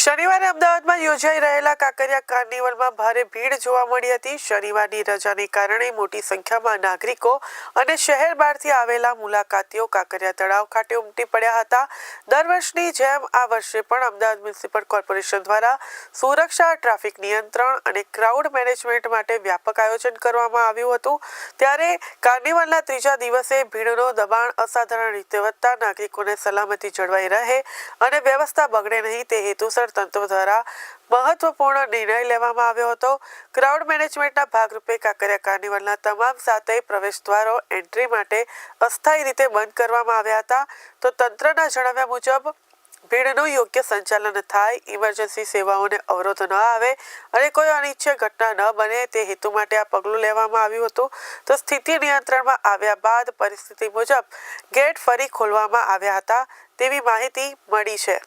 શનિવારે અમદાવાદમાં યોજાઈ રહેલા કાંકરિયા કાર્નિવલમાં ભારે ભીડ જોવા મળી હતી। શનિવારની રજાને કારણે મોટી સંખ્યામાં નાગરિકો અને શહેર બહારથી આવેલા મુલાકાતીઓ કાંકરિયા તળાવ ખાતે ઉમટી પડ્યા હતા। દર વર્ષની જેમ આ વર્ષે પણ અમદાવાદ મ્યુનિસિપલ કોર્પોરેશન દ્વારા સુરક્ષા, ટ્રાફિક નિયંત્રણ અને ક્રાઉડ મેનેજમેન્ટ માટે વ્યાપક આયોજન કરવામાં આવ્યું હતું। ત્યારે કાર્નિવલના ત્રીજા દિવસે ભીડનો દબાણ અસાધારણ રીતે વધતા નાગરિકોને સલામતી જળવાઈ રહે અને વ્યવસ્થા બગડે નહીં તે હેતુસર તંત્ર દ્વારા મહત્વપૂર્ણ નિર્ણય લેવામાં આવ્યો હતો। ક્રાઉડ મેનેજમેન્ટના ભાગરૂપે કાંકરિયા કાર્નિવલના તમામ 7 પ્રવેશદ્વારો એન્ટ્રી માટે અસ્થાયી રીતે બંધ કરવામાં આવ્યા હતા। તો તંત્રના જણાવ્યા મુજબ ભીડનું યોગ્ય સંચાલન થાય, ઇમરજન્સી સેવાઓને અવરોધ ન આવે અને કોઈ અનિચ્છનીય ઘટના ન બને તે હેતુ માટે આ પગલું લેવામાં આવ્યું હતું। તો સ્થિતિ નિયંત્રણમાં આવ્યા બાદ પરિસ્થિતિ મુજબ ગેટ ફરી ખોલવામાં આવ્યા હતા તેવી માહિતી મળી છે।